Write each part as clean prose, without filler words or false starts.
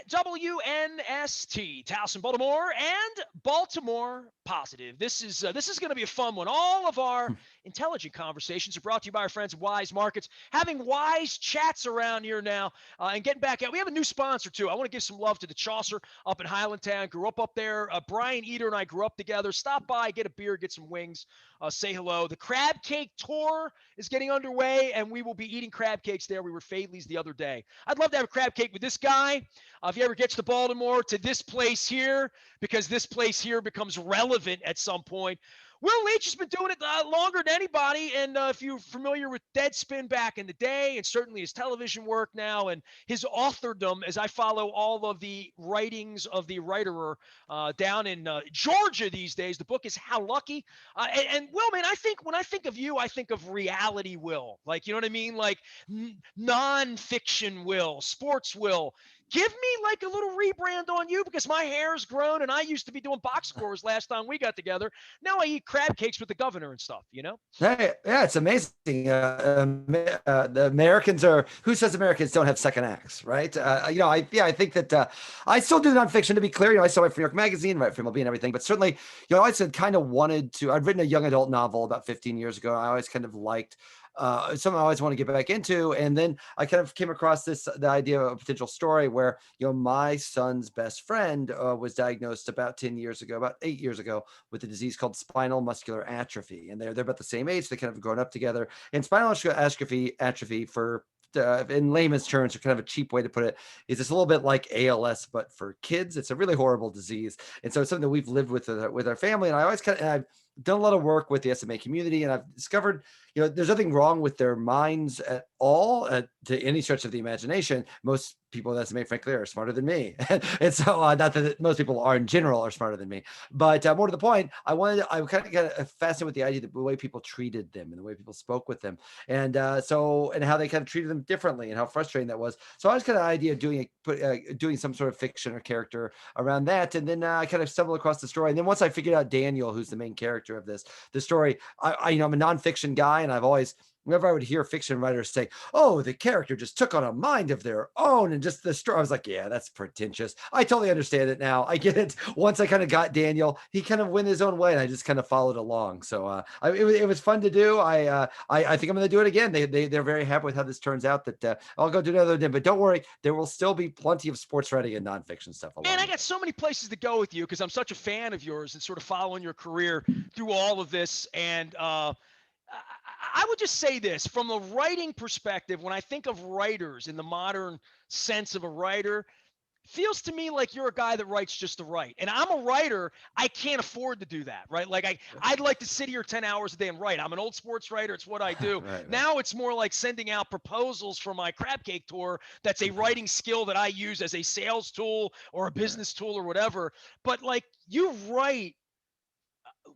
WNST, Towson, Baltimore, and Baltimore Positive. This is going to be a fun one. All of our intelligent conversations are brought to you by our friends at Wise Markets. Having wise chats around here now, and getting back out. We have a new sponsor too. I want to give some love to the Chaucer up in Highlandtown. Grew up there. Brian Eater and I grew up together. Stop by, get a beer, get some wings, say hello. The Crab Cake Tour is getting underway, and we will be eating crab cakes there. We were Fadley's the other day. I'd love to have a crab cake with this guy. If he ever gets to Baltimore, to this place here, because this place here becomes relevant at some point. Will Leitch has been doing it longer than anybody, and if you're familiar with Deadspin back in the day, and certainly his television work now, and his authordom, as I follow all of the writings of the writerer down in Georgia these days. The book is How Lucky. And Will, man, I think when I think of you, I think of reality Will. Like, you know what I mean? Like nonfiction Will, sports Will. Give me like a little rebrand on you, because my hair's grown and I used to be doing box scores last time we got together. Now I eat crab cakes with the governor and stuff, you know? Hey, yeah, it's amazing. The Americans are, who says Americans don't have second acts, right? I think that I still do nonfiction, to be clear. I still write for New York Magazine, write for MLB and everything, but certainly, I always had kind of wanted to, I'd written a young adult novel about 15 years ago. I always kind of liked something I always want to get back into. And then I kind of came across the idea of a potential story where, my son's best friend was diagnosed about 10 years ago, about 8 years ago, with a disease called spinal muscular atrophy. And they're about the same age. They kind of grown up together. And spinal muscular atrophy for in layman's terms, or kind of a cheap way to put it, is it's a little bit like ALS, but for kids. It's a really horrible disease. And so it's something that we've lived with our family. And I've done a lot of work with the SMA community, and I've discovered, there's nothing wrong with their minds at all, to any stretch of the imagination. Most people with SMA, frankly, are smarter than me. And so, not that most people are in general are smarter than me, but more to the point, I kind of got fascinated with the idea that the way people treated them and the way people spoke with them. And and how they kind of treated them differently, and how frustrating that was. So I was kind of idea of doing some sort of fiction or character around that. And then I kind of stumbled across the story. And then once I figured out Daniel, who's the main character of the story, I'm a nonfiction guy, and I've always, whenever I would hear fiction writers say, "Oh, the character just took on a mind of their own," and just the story, I was like, yeah, that's pretentious. I totally understand it now. I get it. Once I kind of got Daniel, he kind of went his own way, and I just kind of followed along. So it was fun to do. I think I'm going to do it again. They're very happy with how this turns out. That I'll go do another day. But don't worry, there will still be plenty of sports writing and nonfiction stuff along. Man, I got so many places to go with you, because I'm such a fan of yours and sort of following your career through all of this. And I would just say this from a writing perspective. When I think of writers in the modern sense of a writer, feels to me like you're a guy that writes just to write. And I'm a writer. I can't afford to do that, right? Like I'd like to sit here 10 hours a day and write. I'm an old sports writer. It's what I do. Right. Now it's more like sending out proposals for my crab cake tour. That's a writing skill that I use as a sales tool or a business tool or whatever. But like, you write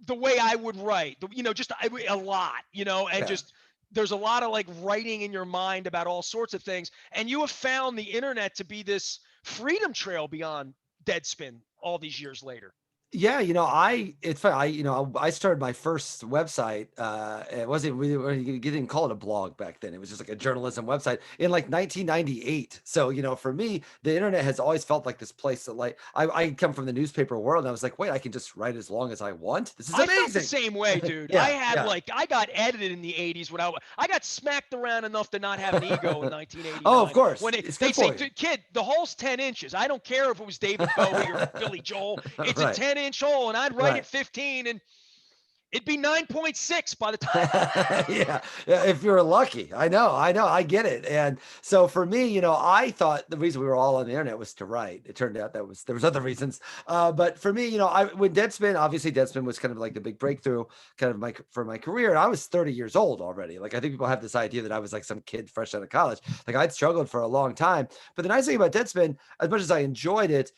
the way I would write, just a lot, and just there's a lot of like writing in your mind about all sorts of things. And you have found the internet to be this freedom trail beyond Deadspin all these years later. Yeah, it's funny. I started my first website. It wasn't, you didn't call it a blog back then. It was just like a journalism website in like 1998. So, for me, the internet has always felt like this place that, like, I come from the newspaper world, and I was like, wait, I can just write as long as I want. This is amazing. I felt the same way, dude. I got edited in the 80s when I got smacked around enough to not have an ego in 1989. Oh, of course. When they say, kid, the hole's 10 inches. I don't care if it was David Bowie or Billy Joel. It's a 10-inch hole, and I'd write it 15, and it'd be 9.6 by the time. yeah, if you're lucky. I know, I get it. And so for me, I thought the reason we were all on the internet was to write. It turned out there was other reasons. But for me, when Deadspin was kind of like the big breakthrough kind of for my career. And I was 30 years old already. Like, I think people have this idea that I was like some kid fresh out of college. Like, I'd struggled for a long time. But the nice thing about Deadspin, as much as I enjoyed it,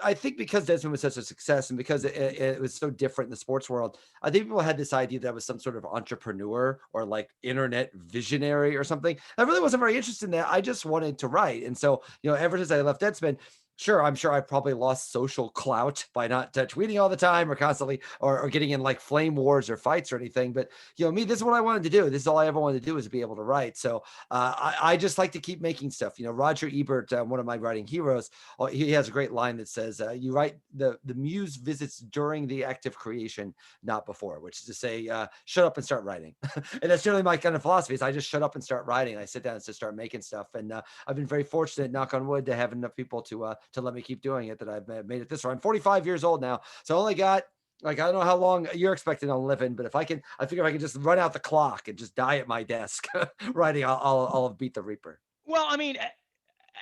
I think because Deadspin was such a success, and because it was so different in the sports world, I think people had this idea that I was some sort of entrepreneur or like internet visionary or something. I really wasn't very interested in that. I just wanted to write. And so, ever since I left Deadspin, Sure, I'm sure I probably lost social clout by not tweeting all the time or constantly or getting in like flame wars or fights or anything. But me, this is what I wanted to do. This is all I ever wanted to do is be able to write. So I just like to keep making stuff. Roger Ebert, one of my writing heroes, he has a great line that says, "You write the muse visits during the act of creation, not before," which is to say, shut up and start writing. And that's generally my kind of philosophy. Is I just shut up and start writing. I sit down and just start making stuff. And I've been very fortunate, knock on wood, to have enough people to let me keep doing it that I've made it this far. I'm 45 years old now, so I only got like I don't know how long you're expecting on living, but I figure if I can just run out the clock and just die at my desk writing, I'll beat the Reaper. Well, I mean,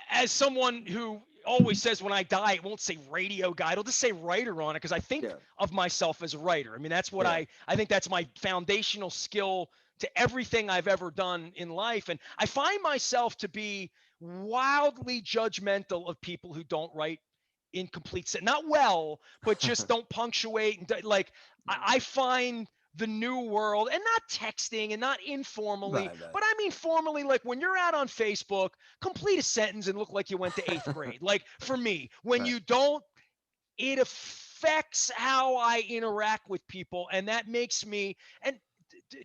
as someone who always says when I die, it won't say radio guy. It'll just say writer on it because I think Yeah, of myself as a writer. I mean, that's what yeah. I think that's my foundational skill to everything I've ever done in life. And I find myself to be wildly judgmental of people who don't write in complete set, not well, but just don't punctuate. And like, I find the new world and not texting and not informally, Right, right. but I mean formally, like when you're out on Facebook, complete a sentence and look like you went to eighth grade. Like for me, when Right. you don't, it affects how I interact with people. And that makes me, and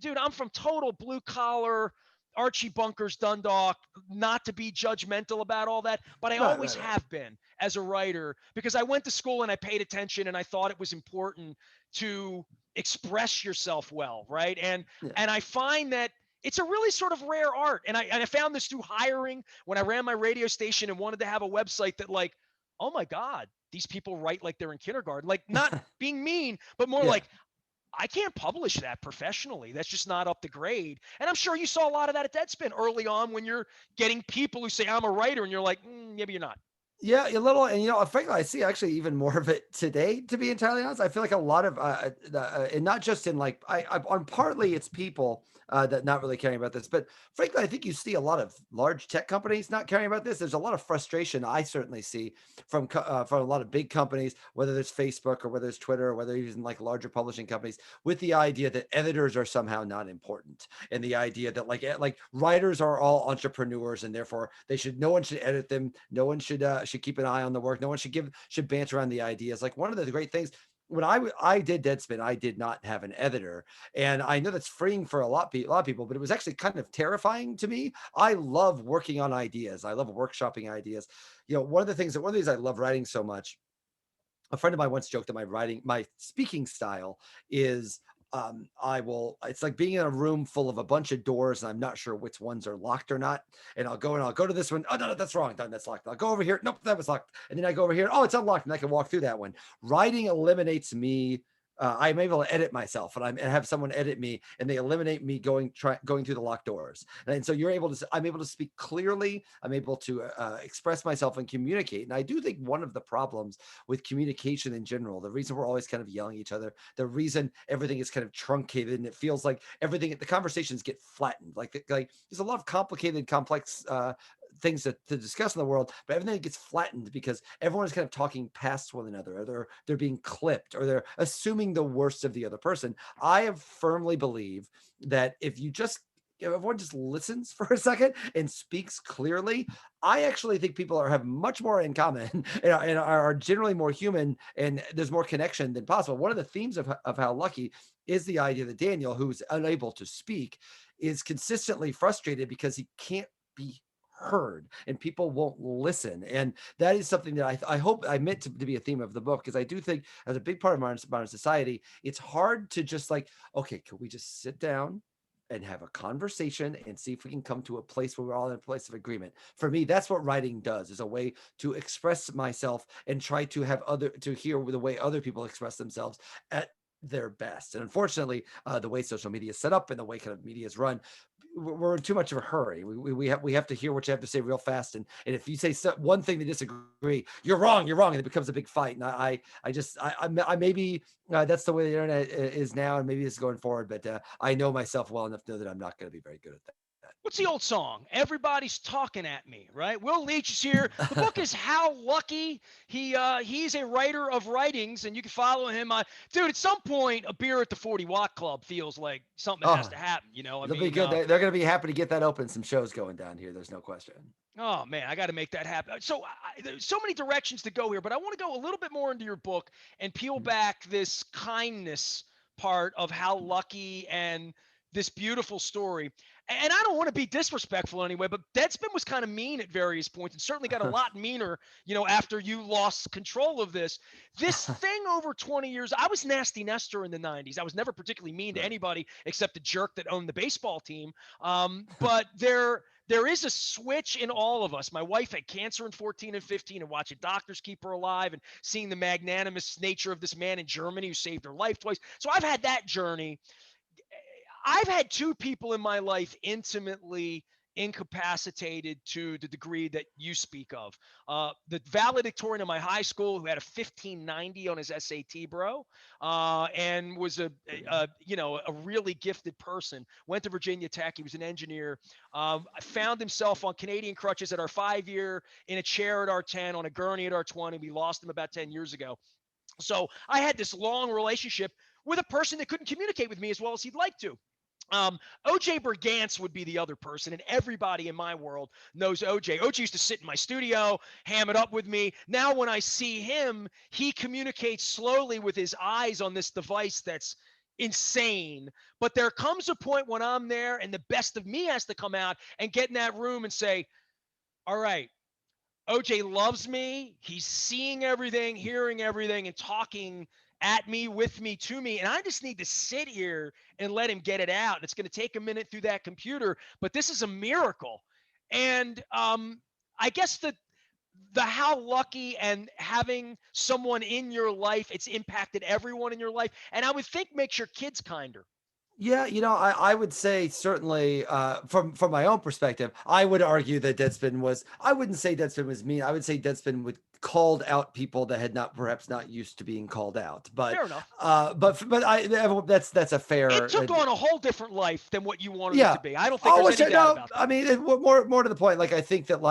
dude, I'm from total blue collar, Archie Bunkers, Dundalk, not to be judgmental about all that, but I Right, always right, right. have been as a writer because I went to school and I paid attention and I thought it was important to express yourself well, right? Yeah. And I find that it's a really sort of rare art. And I found this through hiring when I ran my radio station and wanted to have a website that like, oh my God, these people write like they're in kindergarten. Like not being mean, but more Yeah. like I can't publish that professionally. That's just not up to grade. And I'm sure you saw a lot of that at Deadspin early on when you're getting people who say, I'm a writer, and you're like, maybe you're not. Yeah, a little, and frankly, I see actually even more of it today. To be entirely honest, I feel like a lot of, and not just in like, on partly it's people that not really caring about this, but frankly, I think you see a lot of large tech companies not caring about this. There's a lot of frustration I certainly see from a lot of big companies, whether it's Facebook or whether it's Twitter or whether even like larger publishing companies, with the idea that editors are somehow not important, and the idea that like writers are all entrepreneurs and therefore no one should edit them, no one should keep an eye on the work, no one should banter around the ideas. Like one of the great things when I did Deadspin, I did not have an editor, and I know that's freeing for a lot of people, but it was actually kind of terrifying to me. I love working on ideas. I love workshopping ideas. One of the things I love writing so much, a friend of mine once joked that my speaking style is it's like being in a room full of a bunch of doors and I'm not sure which ones are locked or not. And I'll go to this one. Oh, no, that's wrong. Done. That's locked. I'll go over here. Nope, that was locked. And then I go over here. Oh, it's unlocked. And I can walk through that one. Writing eliminates me. I'm able to edit myself and I have someone edit me and they eliminate me going through the locked doors. And so I'm able to speak clearly. I'm able to express myself and communicate. And I do think one of the problems with communication in general, the reason we're always kind of yelling at each other, the reason everything is kind of truncated and it feels like the conversations get flattened. Like there's a lot of complicated, complex things to discuss in the world, but everything gets flattened because everyone is kind of talking past one another, or they're being clipped, or they're assuming the worst of the other person. I have firmly believe that if everyone just listens for a second and speaks clearly, I actually think people have much more in common and are generally more human, and there's more connection than possible. One of the themes of How Lucky is the idea that Daniel, who's unable to speak, is consistently frustrated because he can't be heard and people won't listen. And that is something that I hope I meant to be a theme of the book, because I do think as a big part of modern society, it's hard to just like, okay, can we just sit down and have a conversation and see if we can come to a place where we're all in a place of agreement. For me, that's what writing does, is a way to express myself and try to hear the way other people express themselves at their best. And unfortunately, the way social media is set up and the way kind of media is run, we're in too much of a hurry. We have to hear what you have to say real fast. And if you say one thing they disagree, you're wrong, and it becomes a big fight. And I maybe that's the way the internet is now, and maybe it's going forward. But I know myself well enough to know that I'm not going to be very good at that. what's the old song? Everybody's talking at me, right? Will Leitch is here. The book is How Lucky. He's a writer of writings, and you can follow him. Dude, at some point, a beer at the 40 Watt Club feels like something that has Oh, to happen. You know, I it'll be mean, good. They're going to be happy to get that open. Some shows going down here. There's no question. oh man, I got to make that happen. So there's so many directions to go here, but I want to go a little bit more into your book and peel back this kindness part of How Lucky and this beautiful story. And I don't want to be disrespectful anyway, but Deadspin was kind of mean at various points and certainly got a lot meaner, after you lost control of this. This thing over 20 years, I was nasty Nestor in the 90s. I was never particularly mean to Right. anybody except the jerk that owned the baseball team. But there is a switch in all of us. My wife had cancer in 14 and 15, and watching doctors keep her alive and seeing the magnanimous nature of this man in Germany who saved her life twice. So I've had that journey. I've had two people in my life intimately incapacitated to the degree that you speak of. The valedictorian of my high school who had a 1590 on his SAT, bro, and was a really gifted person. Went to Virginia Tech. He was an engineer. Found himself on Canadian crutches at our 5-year, in a chair at our 10, on a gurney at our 20. We lost him about 10 years ago. So I had this long relationship with a person that couldn't communicate with me as well as he'd like to. OJ Bergantz would be the other person, and everybody in my world knows OJ. OJ used to sit in my studio, ham it up with me. Now, when I see him, he communicates slowly with his eyes on this device that's insane. But there comes a point when I'm there, and the best of me has to come out and get in that room and say, all right, OJ loves me. He's seeing everything, hearing everything, and talking at me, with me, to me. And I just need to sit here and let him get it out. And it's going to take a minute through that computer, but this is a miracle. And I guess the how lucky and having someone in your life, it's impacted everyone in your life. And I would think makes your kids kinder. Yeah, I would say certainly from my own perspective, I would argue that Deadspin was. I wouldn't say Deadspin was mean. I would say Deadspin would called out people that had not perhaps not used to being called out. But Fair enough. that's a It fair. took on a whole different life than what you wanted it Yeah. to be. I don't think Oh, there's which any I doubt know. about I that. mean, more to the point. Like I think that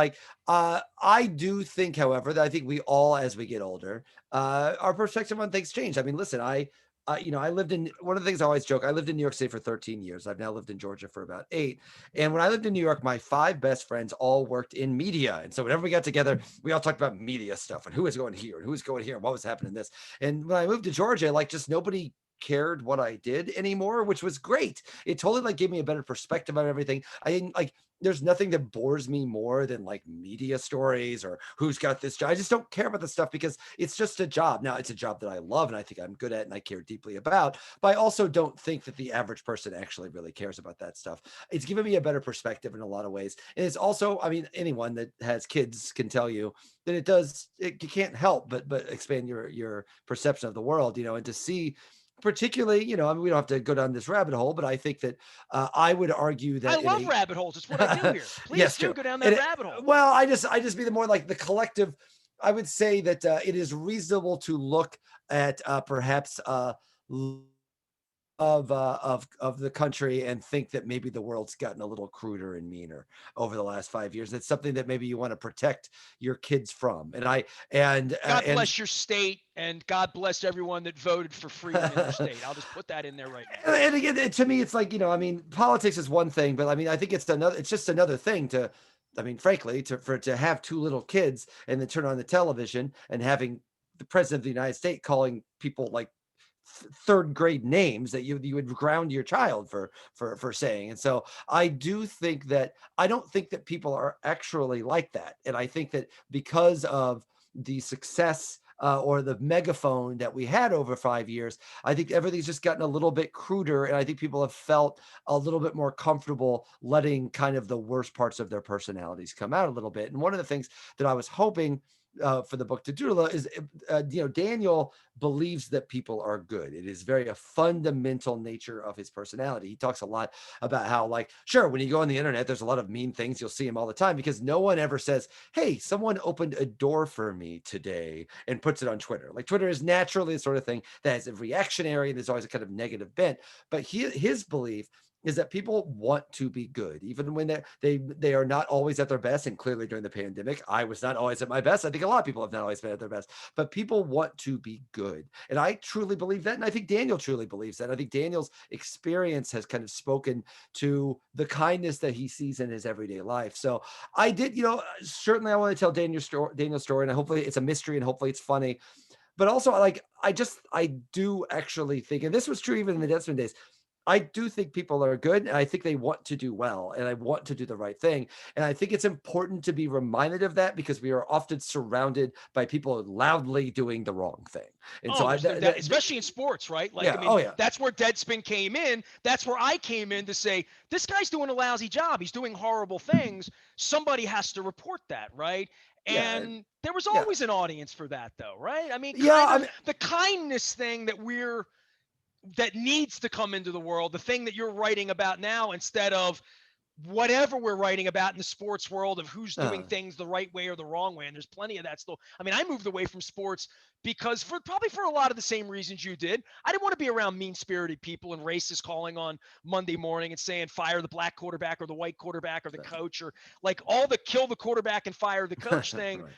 I do think, however, that I think we all, as we get older, our perspective on things change. I mean, listen, I lived in one of the things I always joke. I lived in New York City for 13 years. I've now lived in Georgia for about 8. And when I lived in New York, my 5 best friends all worked in media. And so whenever we got together, we all talked about media stuff and who was going here and who was going here and what was happening in this. And when I moved to Georgia, like just nobody cared what I did anymore, which was great. It totally like gave me a better perspective on everything. I didn't like there's nothing that bores me more than like media stories or who's got this job. I just don't care about the stuff because it's just a job. Now it's a job that I love and I think I'm good at and I care deeply about, but I also don't think that the average person actually really cares about that stuff. It's given me a better perspective in a lot of ways. And it's also, I mean, anyone that has kids can tell you that you can't help but expand your perception of the world, and to see particularly, I mean, we don't have to go down this rabbit hole, but I think that I would argue I that in love a rabbit holes. It's what I do here. Please yes, do true. go down that And rabbit hole. well, I just be the more like the collective. I would say that it is reasonable to look at perhaps of the country and think that maybe the world's gotten a little cruder and meaner over the last 5 years. It's something that maybe you want to protect your kids from. And I God and bless your state, and God bless everyone that voted for freedom in their state. I'll just put that in there right now. and again, to me, it's like, I mean, politics is one thing, but I mean, I think it's just another thing to, I mean, frankly, to have 2 little kids and then turn on the television and having the president of the United States calling people like third grade names that you would ground your child for saying. And so I don't think that people are actually like that. And I think that because of the success or the megaphone that we had over 5 years, I think everything's just gotten a little bit cruder. And I think people have felt a little bit more comfortable letting kind of the worst parts of their personalities come out a little bit. And one of the things that I was hoping for the book to do is, Daniel believes that people are good. It is very a fundamental nature of his personality. He talks a lot about how, like, sure, when you go on the internet, there's a lot of mean things. You'll see him all the time because no one ever says, hey, someone opened a door for me today and puts it on Twitter. Like, Twitter is naturally the sort of thing that is a reactionary and there's always a kind of negative bent. But his belief is that people want to be good, even when they are not always at their best. And clearly during the pandemic, I was not always at my best. I think a lot of people have not always been at their best, but people want to be good. And I truly believe that. And I think Daniel truly believes that. I think Daniel's experience has kind of spoken to the kindness that he sees in his everyday life. So I did, certainly I want to tell Daniel's story, and hopefully it's a mystery and hopefully it's funny. But also, like, I do actually think, and this was true even in the Deadspin days, I do think people are good, and I think they want to do well, and I want to do the right thing. And I think it's important to be reminded of that because we are often surrounded by people loudly doing the wrong thing. And so Oh, there's no doubt, especially in sports, right? Like, I yeah, mean, oh yeah, that's where Deadspin came in. That's where I came in to say, this guy's doing a lousy job. He's doing horrible things. Somebody has to report that, right? yeah, And there was yeah, always an audience for that, though, right? I mean, yeah. kind I of mean, the kindness thing that needs to come into the world, the thing that you're writing about now, instead of whatever we're writing about in the sports world of who's doing uh, things the right way or the wrong way. And there's plenty of that still. I mean, I moved away from sports because probably for a lot of the same reasons you did. I didn't want to be around mean-spirited people and racists calling on Monday morning and saying fire the black quarterback or the white quarterback or the coach, or like all the kill the quarterback and fire the coach thing. right.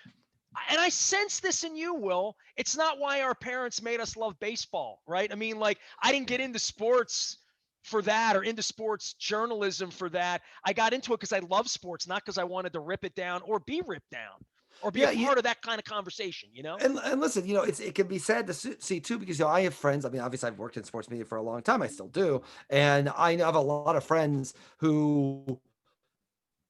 And I sense this in you, Will. It's not why our parents made us love baseball, right? I mean, like, I didn't Yeah, get into sports for that or into sports journalism for that. I got into it because I love sports, not because I wanted to rip it down or be ripped down or be a yeah, yeah. part of that kind of conversation, you know? And listen, it can be sad to see too because I have friends. I mean, obviously, I've worked in sports media for a long time. I still do, and I have a lot of friends who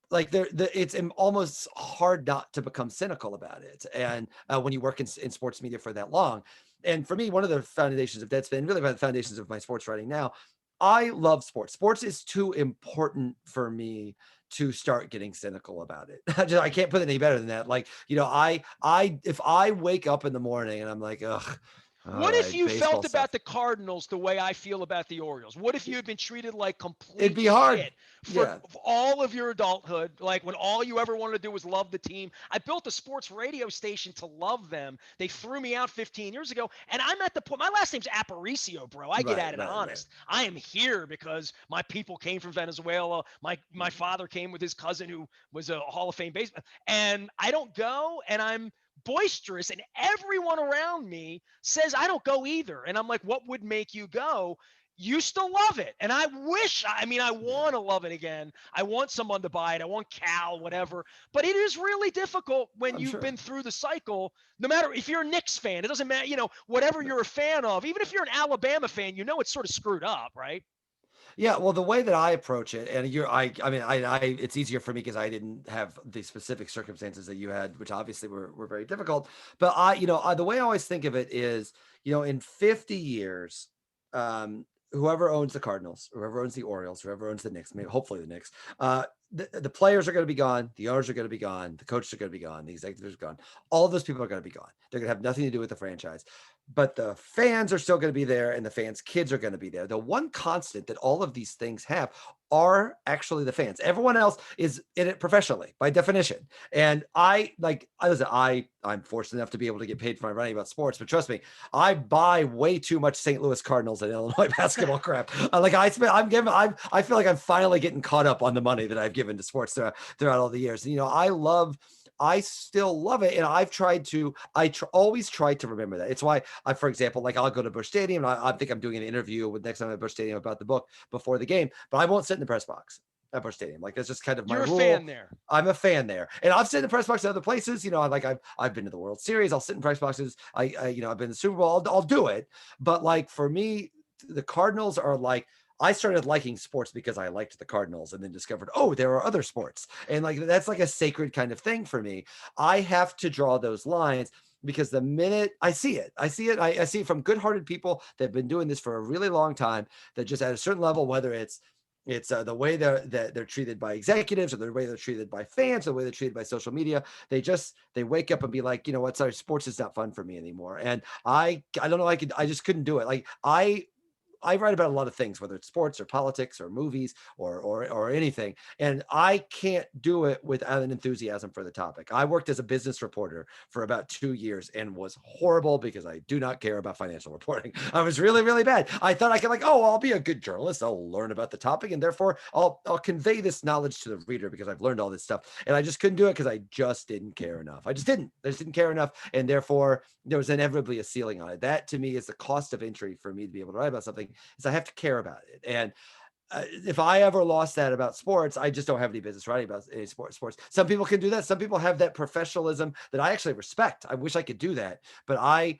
like it's almost hard not to become cynical about it. And when you work in sports media for that long, and for me, one of the foundations of Deadspin, really one of the foundations of my sports writing now, I love sports. Sports is too important for me to start getting cynical about it. I can't put it any better than that. Like, if I wake up in the morning and I'm like, ugh, all What if right, you baseball felt about stuff, the Cardinals the way I feel about the Orioles? What if you had been treated like it'd complete be hard. shit for Yeah, all of your adulthood? Like, when all you ever wanted to do was love the team. I built a sports radio station to love them. They threw me out 15 years ago, and I'm at the point. My last name's Aparicio, bro. I get right, at it right, right. honest. I am here because my people came from Venezuela. My father came with his cousin who was a Hall of Fame baseman, and I don't go, and I'm boisterous, and everyone around me says I don't go either. And I'm like, what would make you go? You still love it. And I Yeah, want to love it again. I want someone to buy it. I want Cal, whatever. But it is really difficult when I'm you've sure. been through the cycle, no matter if you're a Knicks fan, it doesn't matter, whatever you're a fan of, even if you're an Alabama fan, it's sort of screwed up, right? Yeah, well, the way that I approach it, and I mean, it's easier for me because I didn't have the specific circumstances that you had, which obviously were very difficult. But the way I always think of it is, in 50 years, whoever owns the Cardinals, whoever owns the Orioles, whoever owns the Knicks, maybe hopefully the Knicks, the players are going to be gone, the owners are going to be gone, the coaches are going to be gone, the executives are gone. All of those people are going to be gone. They're going to have nothing to do with the franchise, but the fans are still going to be there and the fans' kids are going to be there. The one constant that all of these things have are actually the fans. Everyone else is in it professionally by definition. And I'm fortunate enough to be able to get paid for my writing about sports, but trust me, I buy way too much St. Louis Cardinals and Illinois basketball crap. I feel like I'm finally getting caught up on the money that I've given to sports throughout all the years. And, I still love it. And always tried to remember that. It's why for example, like I'll go to Busch Stadium and I think I'm doing an interview with next time at Busch Stadium about the book before the game, but I won't sit in the press box at Busch Stadium. Like that's just kind of my You're a fan rule. there. I'm a fan there, and I've sit in the press box at other places. I've been to the World Series. I'll sit in press boxes. I've been to the Super Bowl. I'll do it. But like for me, the Cardinals are like I started liking sports because I liked the Cardinals and then discovered, oh, there are other sports. And like that's like a sacred kind of thing for me. I have to draw those lines because the minute I see it, I see it from good-hearted people that have been doing this for a really long time, that just at a certain level, whether it's the way they're treated by executives or the way they're treated by fans, the way they're treated by social media. They wake up and be like, you know what, sorry, sports is not fun for me anymore. And I don't know, I just couldn't do it. Like I write about a lot of things, whether it's sports or politics or movies or anything, and I can't do it without an enthusiasm for the topic. I worked as a business reporter for about 2 years and was horrible because I do not care about financial reporting. I was really, really bad. I thought I could like, oh, I'll be a good journalist. I'll learn about the topic, and therefore I'll convey this knowledge to the reader because I've learned all this stuff. And I just couldn't do it because I just didn't care enough. I just didn't care enough, and therefore there was inevitably a ceiling on it. That to me is the cost of entry for me to be able to write about something, is I have to care about it. And if I ever lost that about sports, I just don't have any business writing about any sports. Some people can do that. Some people have that professionalism that I actually respect. I wish I could do that, but I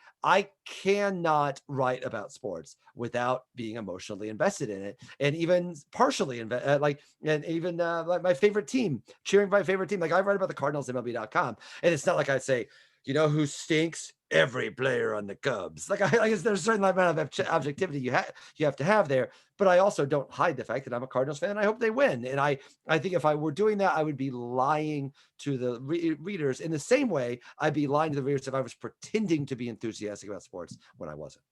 cannot write about sports without being emotionally invested in it, and even partially like, and even like my favorite team, cheering for my favorite team. Like I write about the Cardinals MLB.com, and it's not like I say, you know who stinks? Every player on the Cubs. Like I guess there's a certain amount of objectivity you have to have there, but I also don't hide the fact that I'm a Cardinals fan and I hope they win. And I think if I were doing that, I would be lying to the readers in the same way I'd be lying to the readers if I was pretending to be enthusiastic about sports when I wasn't.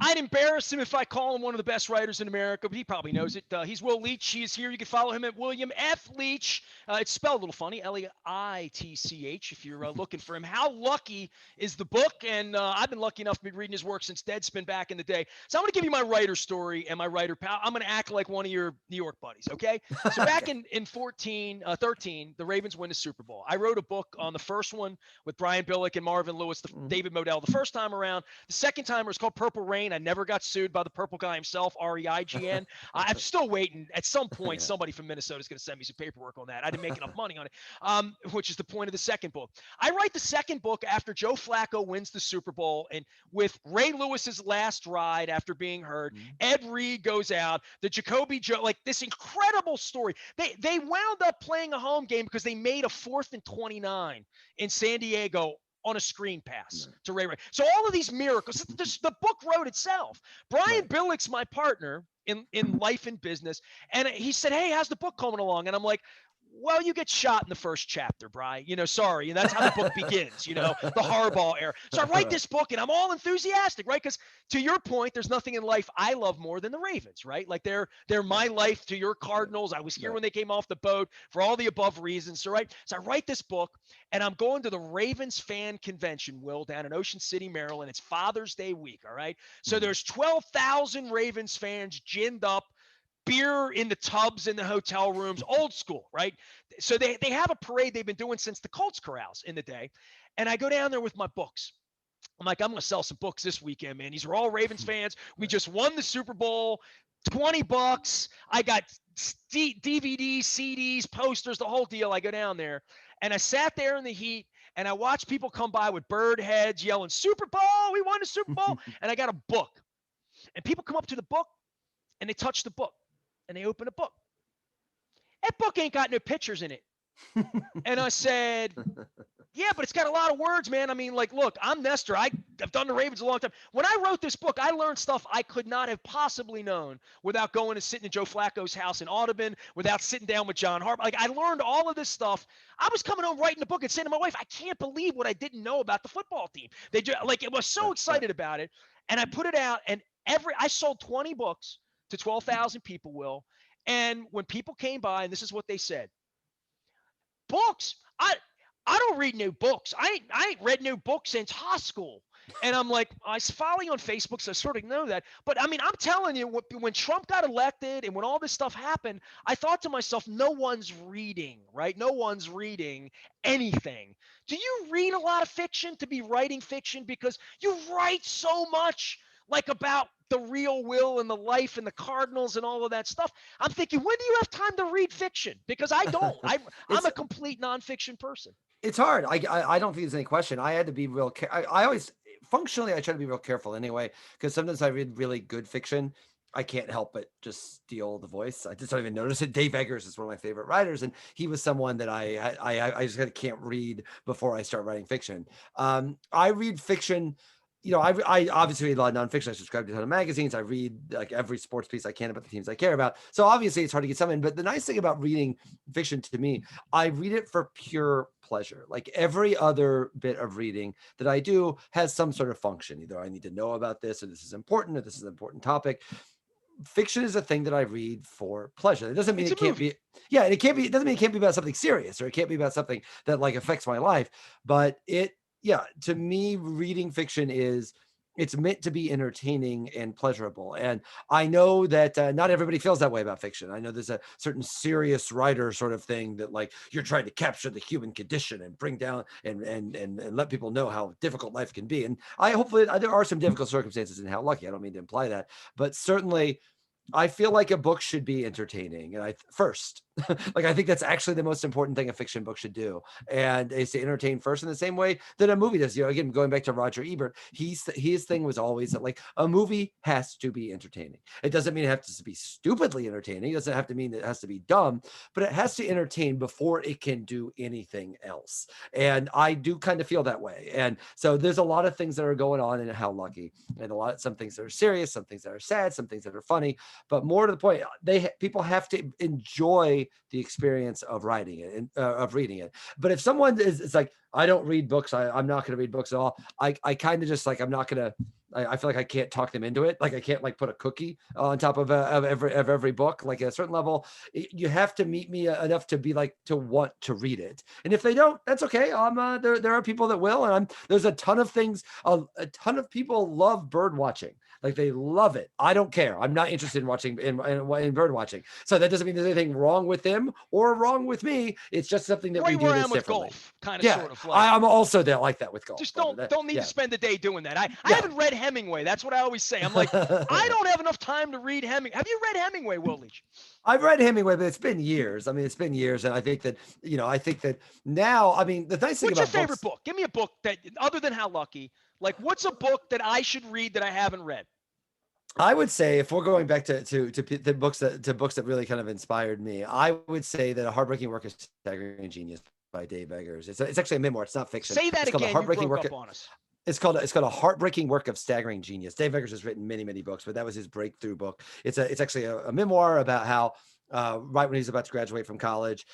I'd embarrass him if I call him one of the best writers in America, but he probably knows it. He's Will Leitch. He is here. You can follow him at William F. Leitch. It's spelled a little funny, Leitch, if you're looking for him. How Lucky is the book, and I've been lucky enough to be reading his work since Deadspin back in the day. So I'm going to give you my writer story and my writer pal. I'm going to act like one of your New York buddies, okay? So back in 13, the Ravens win the Super Bowl. I wrote a book on the first one with Brian Billick and Marvin Lewis, David Modell, the first time around. The second time it was called Purple Rain. I never got sued by the purple guy himself, Reign. I'm still waiting. At some point, somebody from Minnesota is going to send me some paperwork on that. I didn't make enough money on it, which is the point of the second book. I write the second book after Joe Flacco wins the Super Bowl, and with Ray Lewis's last ride after being hurt, Ed Reed goes out, the Jacoby Joe, like this incredible story. They wound up playing a home game because they made a 4th and 29 in San Diego on a screen pass to Ray. So all of these miracles, the book wrote itself. Brian Billick's my partner in life and business, and he said, "Hey, how's the book coming along?" And I'm like, well, you get shot in the first chapter, Bri. Sorry. And that's how the book begins, the Harbaugh era. So I write this book and I'm all enthusiastic, right? Because to your point, there's nothing in life I love more than the Ravens, right? Like they're my life to your Cardinals. I was here when they came off the boat for all the above reasons. So, right. So I write this book and I'm going to the Ravens fan convention, Will, down in Ocean City, Maryland. It's Father's Day week. All right. So there's 12,000 Ravens fans ginned up, beer in the tubs in the hotel rooms, old school, right? So they have a parade they've been doing since the Colts corrals in the day. And I go down there with my books. I'm like, I'm going to sell some books this weekend, man. These are all Ravens fans. We just won the Super Bowl. $20. I got DVDs, CDs, posters, the whole deal. I go down there and I sat there in the heat and I watched people come by with bird heads yelling, Super Bowl, we won the Super Bowl. And I got a book. And people come up to the book and they touch the book. And they open a book. That book ain't got no pictures in it. And I said, yeah, but it's got a lot of words, man. I mean, like, look, I'm Nestor. I've done the Ravens a long time. When I wrote this book, I learned stuff I could not have possibly known without going and sitting in Joe Flacco's house in Audubon, without sitting down with John Harbaugh. Like, I learned all of this stuff. I was coming home writing the book and saying to my wife, I can't believe what I didn't know about the football team. They just, like, it was so excited about it. And I put it out, and I sold 20 books to 12,000 people, Will. And when people came by, and this is what they said, books, I don't read new books. I ain't read new books since high school. And I'm like, I follow you on Facebook, so I sort of know that. But I mean, I'm telling you, when Trump got elected and when all this stuff happened, I thought to myself, no one's reading, right? No one's reading anything. Do you read a lot of fiction to be writing fiction? Because you write so much, like about the real Will and the life and the Cardinals and all of that stuff. I'm thinking, when do you have time to read fiction? Because I don't. I'm a complete nonfiction person. It's hard. I don't think there's any question. I had to be real. I always functionally I try to be real careful anyway, because sometimes I read really good fiction. I can't help but just steal the voice. I just don't even notice it. Dave Eggers is one of my favorite writers, and he was someone that I just can't read before I start writing fiction. I read fiction. I obviously read a lot of nonfiction. I subscribe to a ton of magazines. I read like every sports piece I can about the teams I care about. So obviously it's hard to get some in. But the nice thing about reading fiction to me, I read it for pure pleasure. Like every other bit of reading that I do has some sort of function. Either I need to know about this, or this is important, or this is an important topic. fiction is a thing that I read for pleasure. It doesn't mean It's it a can't movie. be, yeah, and it can't be, it doesn't mean it can't be about something serious, or it can't be about something that like affects my life. But yeah, to me, reading fiction is, it's meant to be entertaining and pleasurable. And I know that not everybody feels that way about fiction. I know there's a certain serious writer sort of thing that like you're trying to capture the human condition and bring down and let people know how difficult life can be. And I hopefully there are some difficult circumstances in How Lucky. I don't mean to imply that, but certainly I feel like a book should be entertaining. And first, like I think that's actually the most important thing a fiction book should do, and is to entertain first in the same way that a movie does. You know, again, going back to Roger Ebert, his thing was always that like a movie has to be entertaining. It doesn't mean it has to be stupidly entertaining. It doesn't have to mean it has to be dumb, but it has to entertain before it can do anything else. And I do kind of feel that way. And so there's a lot of things that are going on in How Lucky, and some things that are serious, some things that are sad, some things that are funny. But more to the point, people have to enjoy the experience of writing it and of reading it. But if someone is, it's like, I don't read books, I'm not going to read books at all. I kind of just like, I'm not going to. I feel like I can't talk them into it. Like I can't like put a cookie on top of every book. Like at a certain level, you have to meet me enough to be like to want to read it. And if they don't, that's okay. There are people that will, and there's a ton of things. A ton of people love bird watching. Like they love it. I don't care. I'm not interested in watching in bird watching. So that doesn't mean there's anything wrong with them or wrong with me. It's just something that we Right do where I this am with differently. golf, kind of, Yeah, sort of like. I'm also there like that with golf. Just Brother. don't need to Yeah. spend the day doing that. I No. haven't read Hemingway. That's what I always say. I'm like, I don't have enough time to read Hemingway. Have you read Hemingway, Will Leitch? I've read Hemingway, but it's been years. I mean, it's been years, and I think that I think that now. I mean, the nice thing What's your about favorite books, book? Give me a book that, other than How Lucky, like what's a book that I should read that I haven't read? I would say, if we're going back to books that really kind of inspired me, I would say that A Heartbreaking Work of Staggering Genius by Dave Eggers. It's actually a memoir. It's not fiction. Say that It's called A again. You Heartbreaking broke Work. up on us. It's called A Heartbreaking Work of Staggering Genius. Dave Eggers has written many books, but that was his breakthrough book. It's actually a memoir about how right when he was about to graduate from college,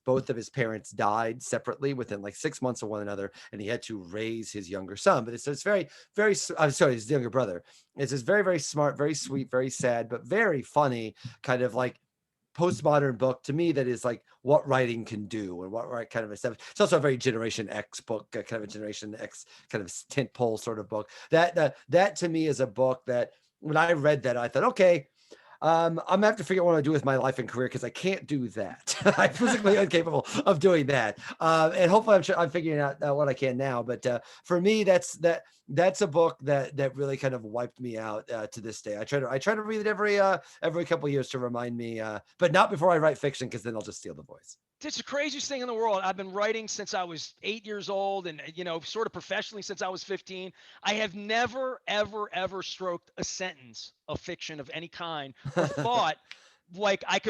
both of his parents died separately within like 6 months of one another, and he had to raise his younger son. But it's very I'm sorry, his younger brother. It's this very smart, very sweet, very sad, but very funny kind of like postmodern book to me that is like what writing can do and what right kind of a step. It's also a very Generation X book, kind of a Generation X kind of tentpole sort of book. That to me is a book that when I read that, I thought, okay, I'm gonna have to figure out what I do with my life and career because I can't do that. I'm physically incapable of doing that. And hopefully, I'm figuring out what I can now. But for me, that's a book that really kind of wiped me out to this day. I try to read it every couple of years to remind me, but not before I write fiction because then I'll just steal the voice. It's the craziest thing in the world. I've been writing since I was 8 years old, and sort of professionally since I was 15. I have never, ever stroked a sentence of fiction of any kind or thought like I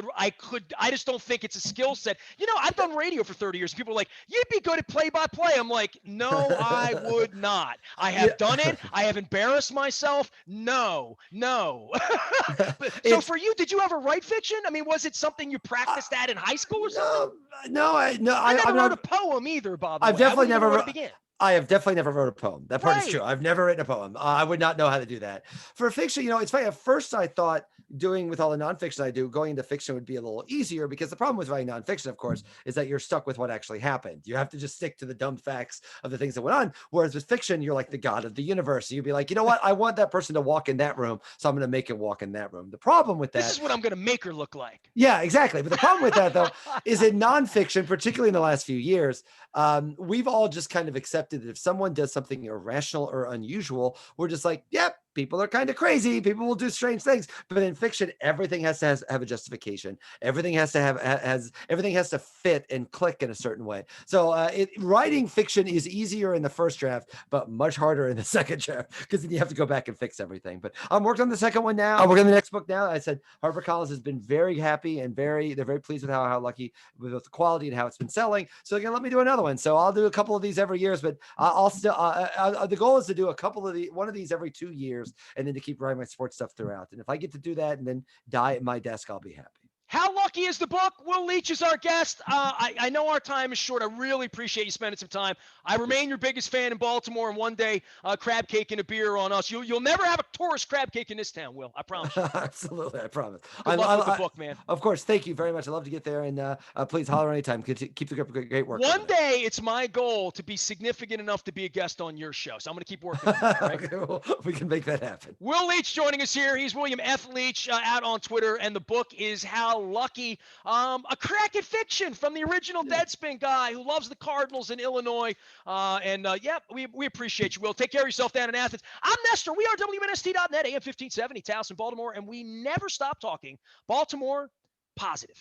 just don't think it's a skill set. I've done radio for 30 years. People are like, you'd be good at play by play. I'm like, no, I would not. I have done it. I have embarrassed myself. No. So for you, did you ever write fiction? I mean, was it something you practiced at in high school or something? I never wrote a poem either, by the way. I've definitely never wrote begin. I have definitely never wrote a poem. That part is Right. true. I've never written a poem. I would not know how to do that. For fiction, it's funny. At first, I thought doing with all the nonfiction I do, going into fiction would be a little easier because the problem with writing nonfiction, of course, is that you're stuck with what actually happened. You have to just stick to the dumb facts of the things that went on. Whereas with fiction, you're like the god of the universe. You'd be like, you know what? I want that person to walk in that room, so I'm going to make him walk in that room. The problem with that, this is what I'm going to make her look like. Yeah, exactly. But the problem with that, though, is in nonfiction, particularly in the last few years, we've all just kind of accepted that if someone does something irrational or unusual, we're just like, yep, people are kind of crazy. People will do strange things. But in fiction, everything has to have a justification. Everything has to everything has to fit and click in a certain way. So writing fiction is easier in the first draft, but much harder in the second draft because then you have to go back and fix everything. But I'm working on the second one now. I'm working on the next book now. I said HarperCollins has been very happy and they're very pleased with how lucky with the quality and how it's been selling. So they're gonna let me do another one. So I'll do a couple of these every year, but I'll still the goal is to do one of these every 2 years, and then to keep writing my sports stuff throughout. And if I get to do that and then die at my desk, I'll be happy. How Lucky is the book? Will Leitch is our guest. I know our time is short. I really appreciate you spending some time. I remain your biggest fan in Baltimore, and one day, crab cake and a beer on us. You'll never have a tourist crab cake in this town, Will. I promise you. Absolutely, I promise. Good luck with the book, man. Of course, thank you very much. I love to get there, and please holler anytime. Keep the great work. One day, it's my goal to be significant enough to be a guest on your show, so I'm going to keep working on that. Right? Okay, well, we can make that happen. Will Leitch joining us here. He's William F. Leitch out on Twitter, and the book is How Lucky. A crack at fiction from the original Deadspin guy who loves the Cardinals in Illinois. We appreciate you, Will. Take care of yourself down in Athens. I'm Nestor. We are WNST.net, AM 1570, Towson, Baltimore, and we never stop talking Baltimore positive.